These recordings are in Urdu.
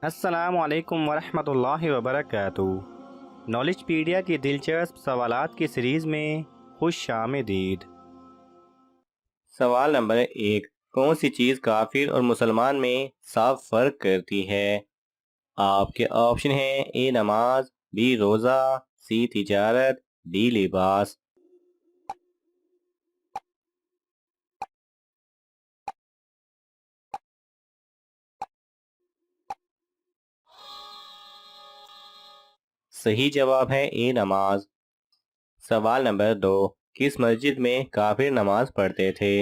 السلام علیکم ورحمۃ اللہ وبرکاتہ۔ نالج پیڈیا کی دلچسپ سوالات کی سیریز میں خوش آمدید۔ سوال نمبر 1، کون سی چیز کافر اور مسلمان میں صاف فرق کرتی ہے؟ آپ کے آپشن ہیں: اے نماز، بی روزہ، سی تجارت، ڈی لباس۔ صحیح جواب ہے اے نماز۔ سوال نمبر 2، کس مسجد میں کافر نماز پڑھتے تھے؟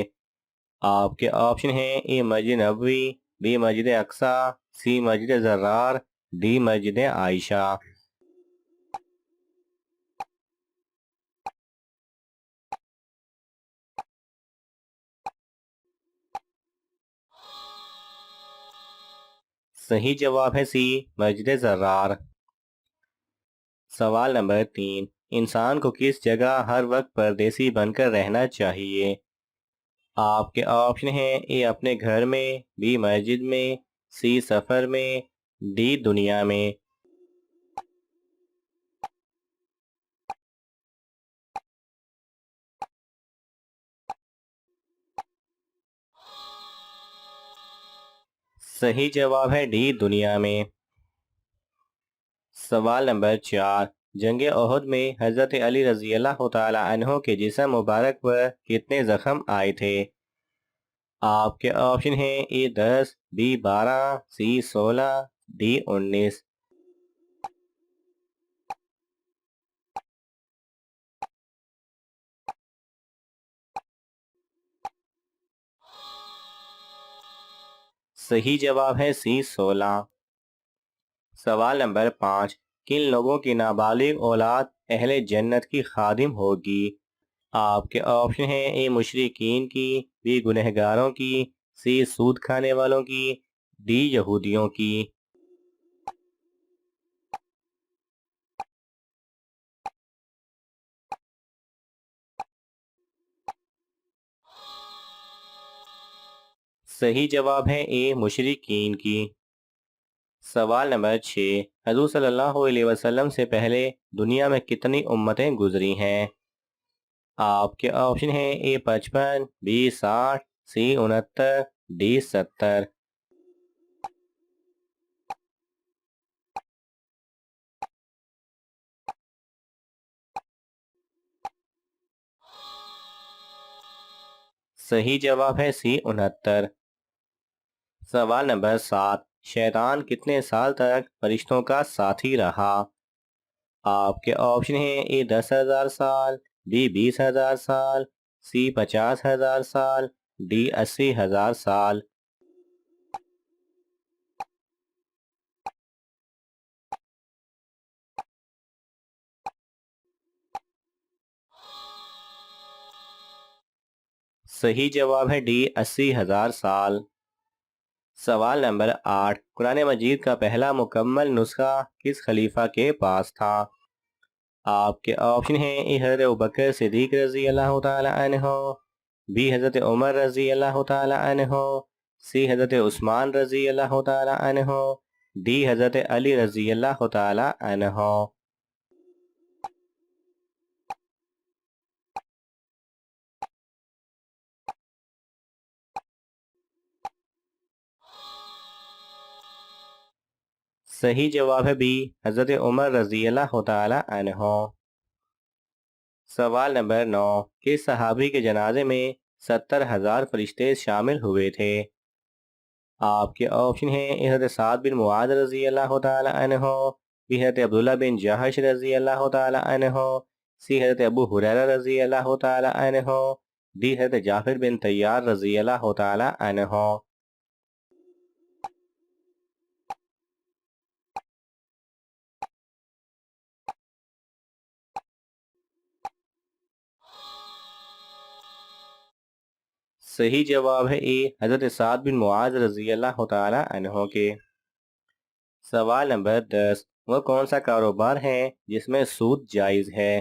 آپ کے آپشن ہیں: اے Masjid Nabawi, be Masjid Aqsa, C Masjid Zarar, D مسجد عائشہ۔ صحیح جواب ہے سی مسجد زرار۔ سوال نمبر 3، انسان کو کس جگہ ہر وقت پردیسی بن کر رہنا چاہیے؟ آپ کے آپشن ہیں: اے اپنے گھر میں، بی مسجد میں، سی سفر میں، ڈی دنیا میں۔ صحیح جواب ہے ڈی دنیا میں۔ سوال نمبر 4، جنگ احد میں حضرت علی رضی اللہ تعالی عنہ کے جسم مبارک پر کتنے زخم آئے تھے؟ آپ کے آپشن ہیں: اے 10، بی 12، سی 16، ڈی 19۔ صحیح جواب ہے سی 16۔ سوال نمبر 5، کن لوگوں کی نابالغ اولاد اہل جنت کی خادم ہوگی؟ آپ کے آپشن ہیں: اے مشرکین کی، بی گنہگاروں کی، سی سود کھانے والوں کی، ڈی یہودیوں کی۔ صحیح جواب ہے اے مشرکین کی۔ سوال نمبر 6، حضور صلی اللہ علیہ وسلم سے پہلے دنیا میں کتنی امتیں گزری ہیں؟ آپ کے آپشن ہیں: اے 55، بی 60، سی 69، ڈی 70۔ صحیح جواب ہے سی 69۔ سوال نمبر 7، شیطان کتنے سال تک فرشتوں کا ساتھی رہا؟ آپ کے آپشن ہیں: اے 10,000 سال، بی 20,000 سال، سی 50,000 سال، ڈی 80,000 سال۔ صحیح جواب ہے ڈی 80,000 سال۔ سوال نمبر 8، قرآن مجید کا پہلا مکمل نسخہ کس خلیفہ کے پاس تھا؟ آپ کے آپشن ہیں: اے حضرت ابوبکر صدیق رضی اللہ تعالی عنہ، بی حضرت عمر رضی اللہ تعالی عنہ، سی حضرت عثمان رضی اللہ تعالی عنہ، ڈی حضرت علی رضی اللہ تعالی عنہ۔ صحیح جواب ہے بی حضرت عمر رضی اللہ تعالی عنہ۔ سوال نمبر 9، کس صحابی کے جنازے میں 70,000 فرشتے شامل ہوئے تھے؟ آپ کے آپشن ہیں: اے حضرت سعد بن معاذ رضی اللہ تعالی عنہ، بی حضرت عبداللہ بن جہش رضی اللہ تعالی عنہ، سی حضرت ابو ہریرہ رضی اللہ تعالی عنہ، ڈی حضرت جعفر بن طیار رضی اللہ تعالی عنہ۔ صحیح جواب ہے اے حضرت سعد بن معاذ رضی اللہ تعالی عنہ کے۔ سوال نمبر 10، وہ کون سا کاروبار ہے جس میں سود جائز ہے؟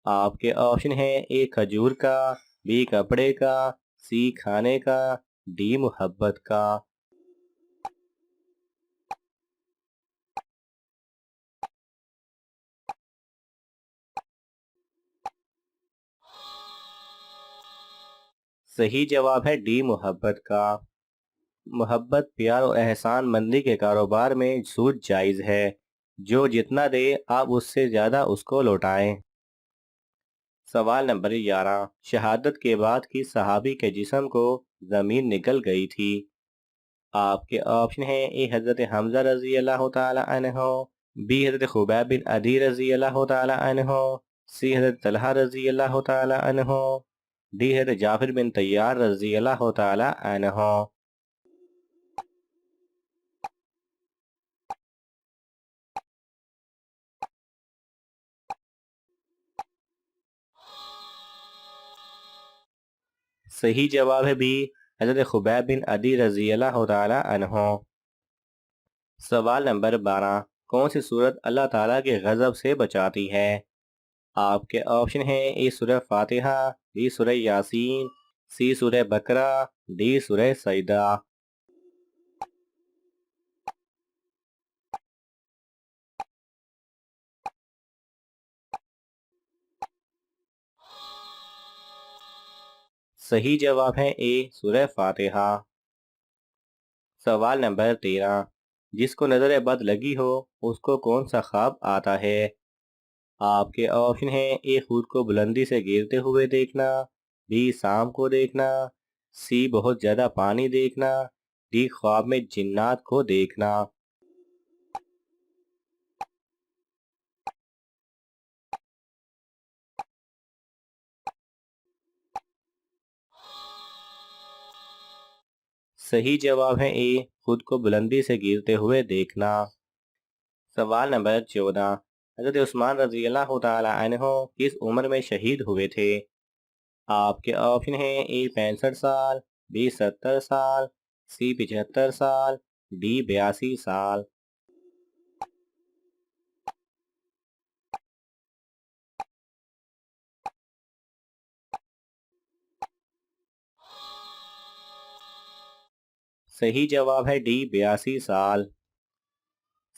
آپ کے آپشن ہیں: اے کھجور کا، بی کپڑے کا، سی کھانے کا، ڈی محبت کا۔ صحیح جواب ہے ڈی محبت کا۔ محبت، پیار اور احسان مندی کے کاروبار میں سود جائز ہے۔ جو جتنا دے آپ اس سے زیادہ اس کو لوٹائیں۔ سوال نمبر 11، شہادت کے بعد کس صحابی کے جسم کو زمین نگل گئی تھی؟ آپ کے آپشن ہیں: اے حضرت حمزہ رضی اللہ تعالی عنہ، بی حضرت خبیب بن عدی رضی اللہ تعالی عنہ، سی حضرت طلحہ رضی اللہ تعالی عنہ، ڈی حضرت جعفر بن طیار رضی اللہ تعالی عنہ۔ صحیح جواب ہے بی حضرت خبیب بن عدی رضی اللہ تعالی عنہ۔ سوال نمبر 12، کون سی صورت اللہ تعالیٰ کے غضب سے بچاتی ہے؟ آپ کے آپشن ہیں: اے سورہ فاتحہ، بی سورہ یاسین، سی سورہ بقرہ، ڈی سورہ سجدہ۔ صحیح جواب ہے اے سورہ فاتحہ۔ سوال نمبر 13، جس کو نظر بد لگی ہو اس کو کون سا خواب آتا ہے؟ آپ کے آپشن ہیں: اے خود کو بلندی سے گرتے ہوئے دیکھنا، بی سام کو دیکھنا، سی بہت زیادہ پانی دیکھنا، ڈی خواب میں جنات کو دیکھنا۔ صحیح جواب ہے اے خود کو بلندی سے گرتے ہوئے دیکھنا۔ سوال نمبر 14، حضرت عثمان رضی اللہ تعالی عنہ کس عمر میں شہید ہوئے تھے؟ آپ کے آپشن ہیں: اے 65 سال، بی 70 سال، سی 75 سال، ڈی 82 سال۔ صحیح جواب ہے ڈی 82 سال۔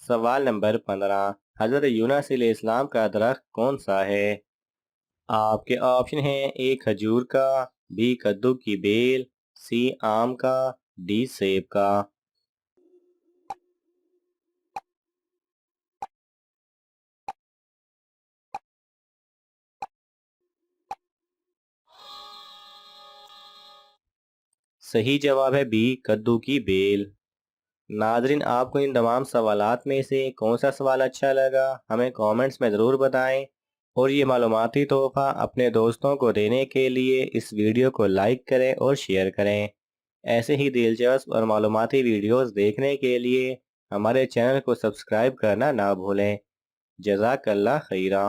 سوال نمبر 15، حضرت یونس علیہ السلام کا درخت کون سا ہے؟ آپ کے آپشن ہیں: اے کھجور کا، بی کدو کی بیل، سی آم کا، ڈی سیب کا۔ صحیح جواب ہے بی کدو کی بیل۔ ناظرین، آپ کو ان تمام سوالات میں سے کون سا سوال اچھا لگا ہمیں کامنٹس میں ضرور بتائیں، اور یہ معلوماتی تحفہ اپنے دوستوں کو دینے کے لیے اس ویڈیو کو لائک کریں اور شیئر کریں۔ ایسے ہی دلچسپ اور معلوماتی ویڈیوز دیکھنے کے لیے ہمارے چینل کو سبسکرائب کرنا نہ بھولیں۔ جزاک اللہ خیرہ۔